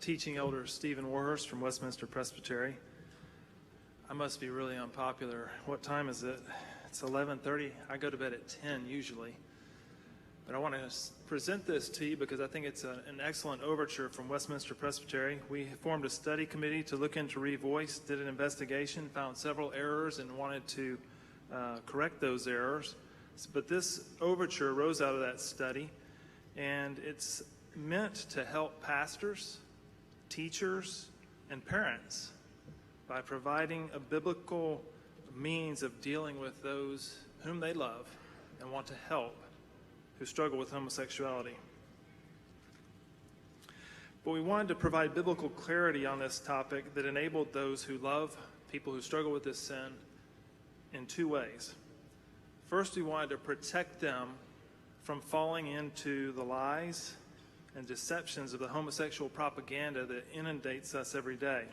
teaching elder Stephen Warhurst from Westminster Presbytery. I must be really unpopular. What time is it? It's 11:30. I go to bed at 10 usually. But I want to present this to you because I think it's an excellent overture from Westminster Presbytery. We formed a study committee to look into revoice, did an investigation, found several errors, and wanted to correct those errors. But this overture rose out of that study, and it's meant to help pastors, teachers, and parents by providing a biblical means of dealing with those whom they love and want to help, who struggle with homosexuality. But we wanted to provide biblical clarity on this topic that enabled those who love people who struggle with this sin in two ways. First, we wanted to protect them from falling into the lies and deceptions of the homosexual propaganda that inundates us every day.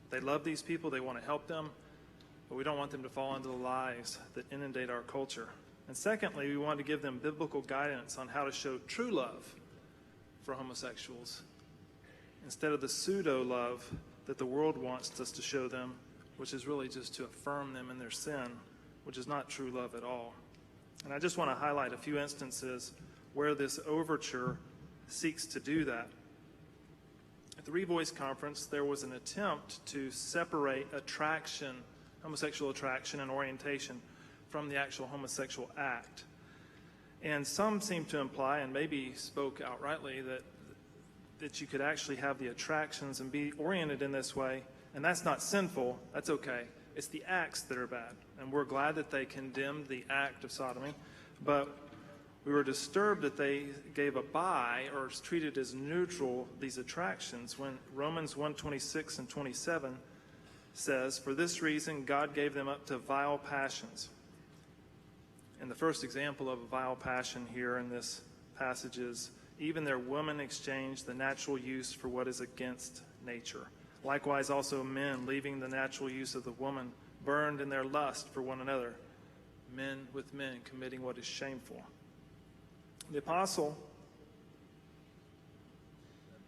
They love these people, they want to help them, but we don't want them to fall into the lies that inundate our culture. And secondly, we wanted to give them biblical guidance on how to show true love for homosexuals instead of the pseudo-love that the world wants us to show them, which is really just to affirm them in their sin, which is not true love at all. And I just want to highlight a few instances where this overture seeks to do that. At the Revoice Conference, there was an attempt to separate attraction, homosexual attraction and orientation, from the actual homosexual act. And some seem to imply, and maybe spoke outrightly, that you could actually have the attractions and be oriented in this way, and that's not sinful, that's okay. It's the acts that are bad. And we're glad that they condemned the act of sodomy, but we were disturbed that they gave a by or treated as neutral these attractions when Romans 1:26 and 27 says, "For this reason God gave them up to vile passions." And the first example of a vile passion here in this passage is, even their women exchanged the natural use for what is against nature. Likewise also men, leaving the natural use of the woman, burned in their lust for one another, men with men committing what is shameful. The apostle,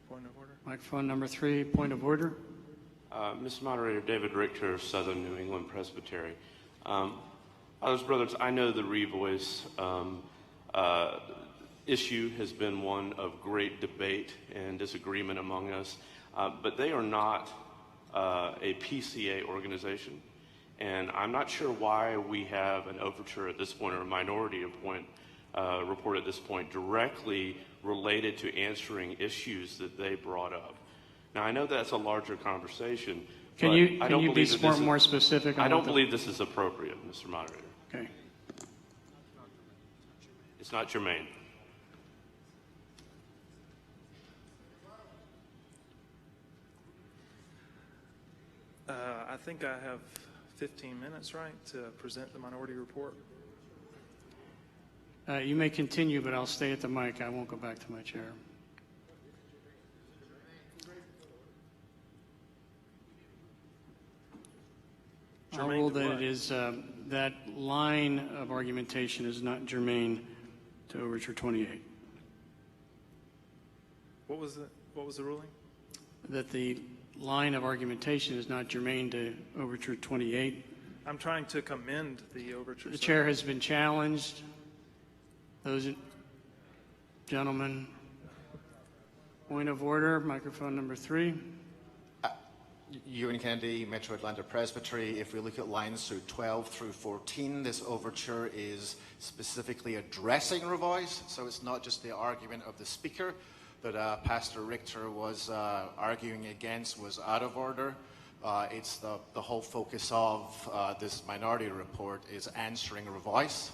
point of order. Microphone number 3, point of order. Mr. Moderator, David Richter, Southern New England Presbytery. Brothers, I know the Revoice issue has been one of great debate and disagreement among us, but they are not a PCA organization. And I'm not sure why we have an overture at this point or a minority report at this point directly related to answering issues that they brought up. Now, I know that's a larger conversation. Can you be more specific? I don't believe this is appropriate, Mr. Moderator. Okay. It's not germane. I think I have 15 minutes, right, to present the minority report? You may continue, but I'll stay at the mic. I won't go back to my chair. I'll rule that it is that line of argumentation is not germane to Overture 28. What was the ruling? That the line of argumentation is not germane to Overture 28. I'm trying to commend the overture. The chair has been challenged. Those gentlemen, point of order, microphone number 3. Ewan Kennedy, Metro Atlanta Presbytery. If we look at lines through 12 through 14, this overture is specifically addressing revoice, so it's not just the argument of the speaker that Pastor Richter was arguing against was out of order. It's the whole focus of this minority report is answering revoice,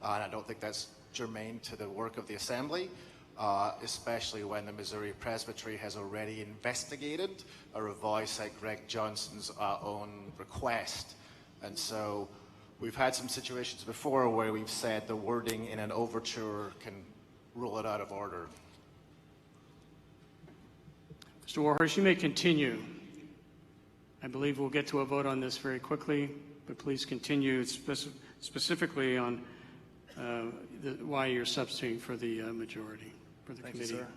and I don't think that's germane to the work of the Assembly. Especially when the Missouri Presbytery has already investigated a revoice at Greg Johnson's own request. And so we've had some situations before where we've said the wording in an overture can rule it out of order. Mr. Warhurst, you may continue. I believe we'll get to a vote on this very quickly, but please continue specifically on why you're substituting for the majority, for the Thank committee. you, sir.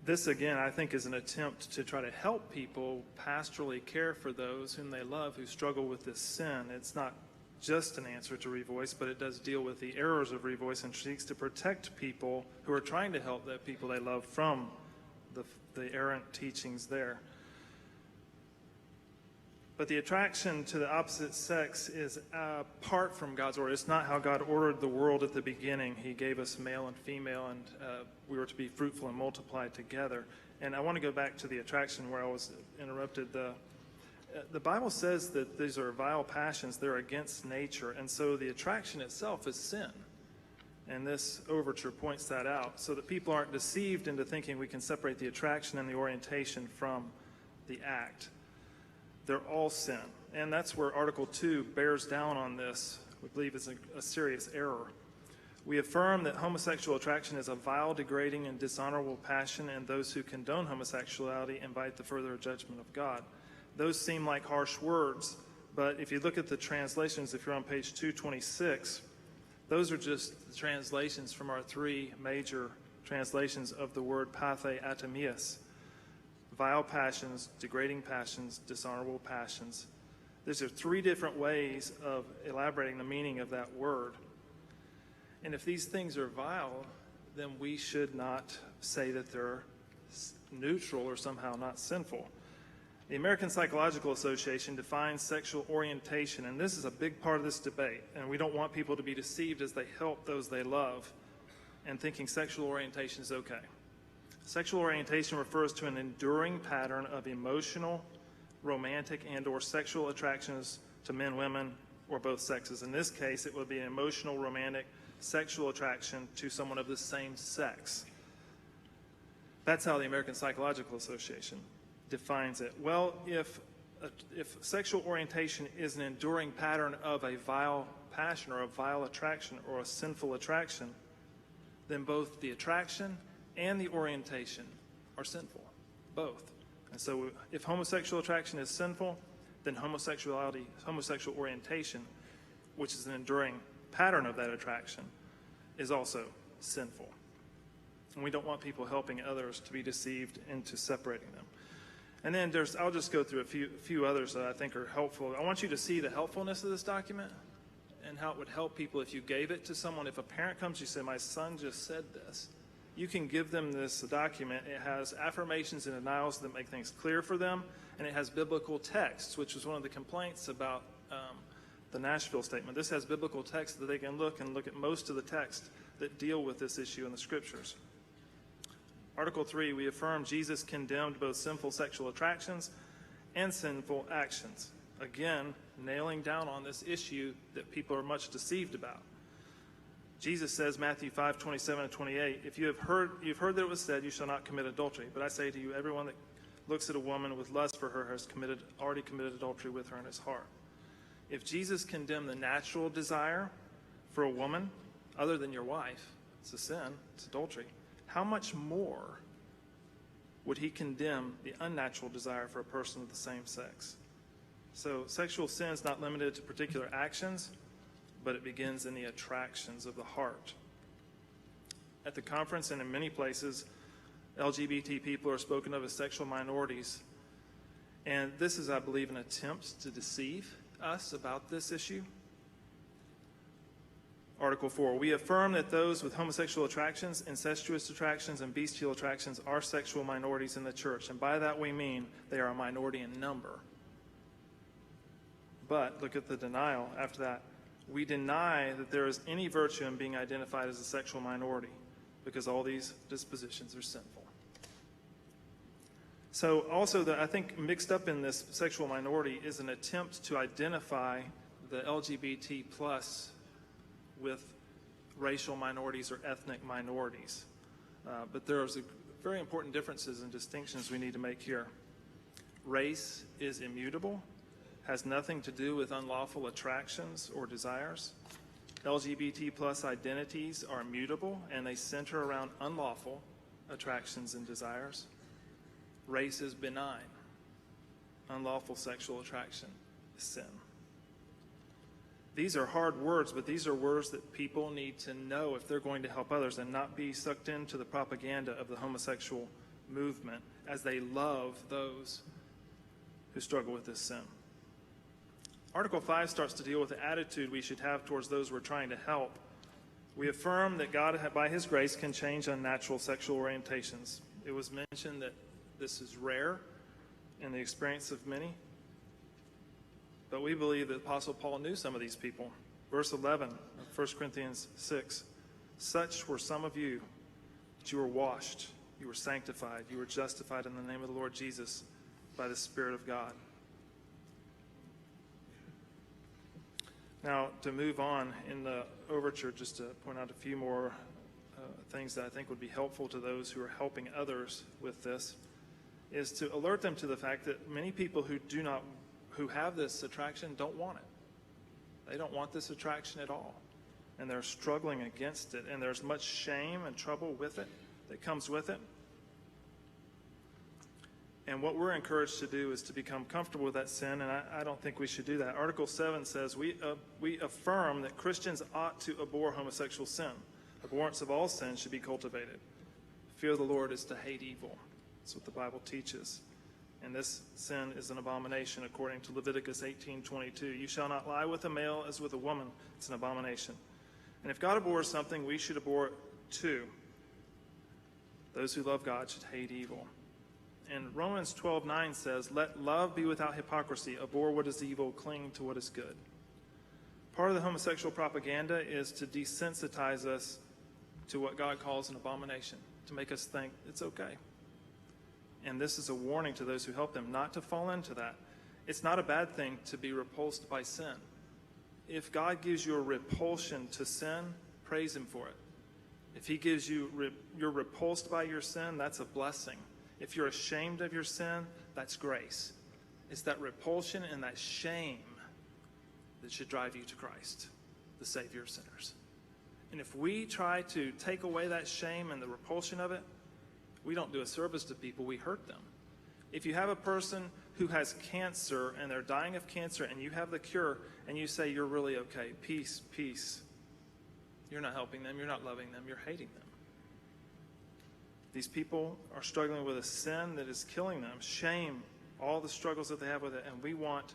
this, again, I think is an attempt to try to help people pastorally care for those whom they love who struggle with this sin. It's not just an answer to Revoice, but it does deal with the errors of Revoice and seeks to protect people who are trying to help the people they love from the errant teachings there. But the attraction to the opposite sex is apart from God's order. It's not how God ordered the world at the beginning. He gave us male and female, and we were to be fruitful and multiply together. And I want to go back to the attraction where I was interrupted. The Bible says that these are vile passions. They're against nature. And so the attraction itself is sin. And this overture points that out so that people aren't deceived into thinking we can separate the attraction and the orientation from the act. They're all sin. And that's where Article 2 bears down on this. We believe it's a serious error. We affirm that homosexual attraction is a vile, degrading, and dishonorable passion, and those who condone homosexuality invite the further judgment of God. Those seem like harsh words, but if you look at the translations, if you're on page 226, those are just the translations from our three major translations of the word pathe atemias. Vile passions, degrading passions, dishonorable passions. These are three different ways of elaborating the meaning of that word. And if these things are vile, then we should not say that they're neutral or somehow not sinful. The American Psychological Association defines sexual orientation, and this is a big part of this debate, and we don't want people to be deceived as they help those they love and thinking sexual orientation is okay. Sexual orientation refers to an enduring pattern of emotional, romantic, and/or sexual attractions to men, women, or both sexes. In this case, it would be an emotional, romantic, sexual attraction to someone of the same sex. That's how the American Psychological Association defines it. Well, if sexual orientation is an enduring pattern of a vile passion or a vile attraction or a sinful attraction, then both the attraction and the orientation are sinful, both. And so if homosexual attraction is sinful, then homosexual orientation, which is an enduring pattern of that attraction, is also sinful. And we don't want people helping others to be deceived into separating them. And then I'll just go through a few others that I think are helpful. I want you to see the helpfulness of this document and how it would help people if you gave it to someone. If a parent comes, you say, my son just said this. You can give them this document. It has affirmations and denials that make things clear for them, and it has biblical texts, which was one of the complaints about the Nashville statement. This has biblical text that they can look at most of the texts that deal with this issue in the scriptures. Article 3, we affirm Jesus condemned both sinful sexual attractions and sinful actions. Again, nailing down on this issue that people are much deceived about. Jesus says, Matthew 5:27 and 28, if you've heard that it was said, you shall not commit adultery. But I say to you, everyone that looks at a woman with lust for her has already committed adultery with her in his heart. If Jesus condemned the natural desire for a woman, other than your wife, it's a sin, it's adultery, how much more would he condemn the unnatural desire for a person of the same sex? So sexual sin is not limited to particular actions, but it begins in the attractions of the heart. At the conference and in many places, LGBT people are spoken of as sexual minorities. And this is, I believe, an attempt to deceive us about this issue. Article 4, we affirm that those with homosexual attractions, incestuous attractions, and bestial attractions are sexual minorities in the church. And by that we mean they are a minority in number. But look at the denial after that. We deny that there is any virtue in being identified as a sexual minority because all these dispositions are sinful. So also, I think mixed up in this sexual minority is an attempt to identify the LGBT plus with racial minorities or ethnic minorities. But there's very important differences and distinctions we need to make here. Race is immutable, has nothing to do with unlawful attractions or desires. LGBT plus identities are immutable, and they center around unlawful attractions and desires. Race is benign. Unlawful sexual attraction is sin. These are hard words, but these are words that people need to know if they're going to help others and not be sucked into the propaganda of the homosexual movement as they love those who struggle with this sin. Article 5 starts to deal with the attitude we should have towards those we're trying to help. We affirm that God, by his grace, can change unnatural sexual orientations. It was mentioned that this is rare in the experience of many, but we believe that Apostle Paul knew some of these people. Verse 11 of 1 Corinthians 6, such were some of you, but you were washed, you were sanctified, you were justified in the name of the Lord Jesus by the Spirit of God. Now, to move on in the overture, just to point out a few more things that I think would be helpful to those who are helping others with this, is to alert them to the fact that many people who have this attraction don't want it. They don't want this attraction at all, and they're struggling against it, and there's much shame and trouble with it that comes with it. And what we're encouraged to do is to become comfortable with that sin, and I don't think we should do that. Article 7 says we affirm that Christians ought to abhor homosexual sin. Abhorrence of all sin should be cultivated. Fear of the Lord is to hate evil. That's what the Bible teaches. And this sin is an abomination according to Leviticus 18:22. You shall not lie with a male as with a woman. It's an abomination. And if God abhors something, we should abhor it too. Those who love God should hate evil. And Romans 12:9 says, let love be without hypocrisy. Abhor what is evil, cling to what is good. Part of the homosexual propaganda is to desensitize us to what God calls an abomination, to make us think it's okay. And this is a warning to those who help them not to fall into that. It's not a bad thing to be repulsed by sin. If God gives you a repulsion to sin, praise him for it. If he gives you, you're repulsed by your sin, that's a blessing. If you're ashamed of your sin, that's grace. It's that repulsion and that shame that should drive you to Christ, the Savior of sinners. And if we try to take away that shame and the repulsion of it, we don't do a service to people, we hurt them. If you have a person who has cancer and they're dying of cancer and you have the cure and you say you're really okay, peace, peace, you're not helping them, you're not loving them, you're hating them. These people are struggling with a sin that is killing them, shame, all the struggles that they have with it, and we want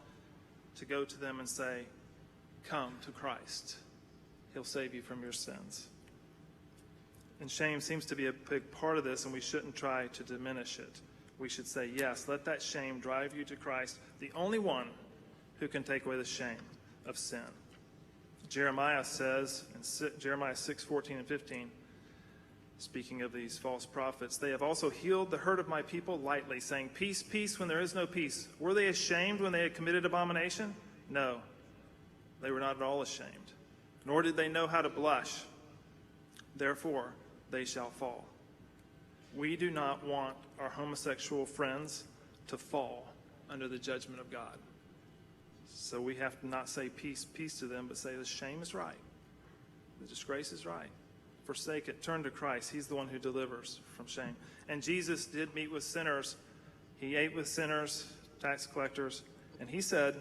to go to them and say, come to Christ. He'll save you from your sins. And shame seems to be a big part of this, and we shouldn't try to diminish it. We should say, yes, let that shame drive you to Christ, the only one who can take away the shame of sin. Jeremiah says in Jeremiah 6:14 and 15, speaking of these false prophets, they have also healed the hurt of my people lightly, saying, peace, peace, when there is no peace. Were they ashamed when they had committed abomination? No, they were not at all ashamed, nor did they know how to blush. Therefore, they shall fall. We do not want our homosexual friends to fall under the judgment of God. So we have to not say peace, peace to them, but say the shame is right. The disgrace is right. Forsake it. Turn to Christ. He's the one who delivers from shame. And Jesus did meet with sinners. He ate with sinners, tax collectors, and he said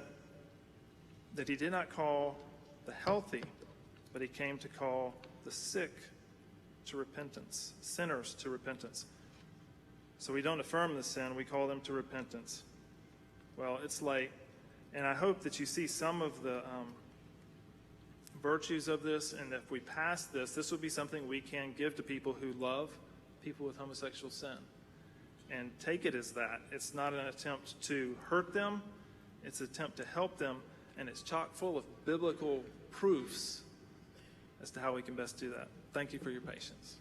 that he did not call the healthy, but he came to call the sick to repentance, sinners to repentance. So we don't affirm the sin, we call them to repentance. Well, it's late, and I hope that you see some of the virtues of this, and if we pass this will be something we can give to people who love people with homosexual sin. And take it as that. It's not an attempt to hurt them, it's an attempt to help them, and it's chock full of biblical proofs as to how we can best do that. Thank you for your patience.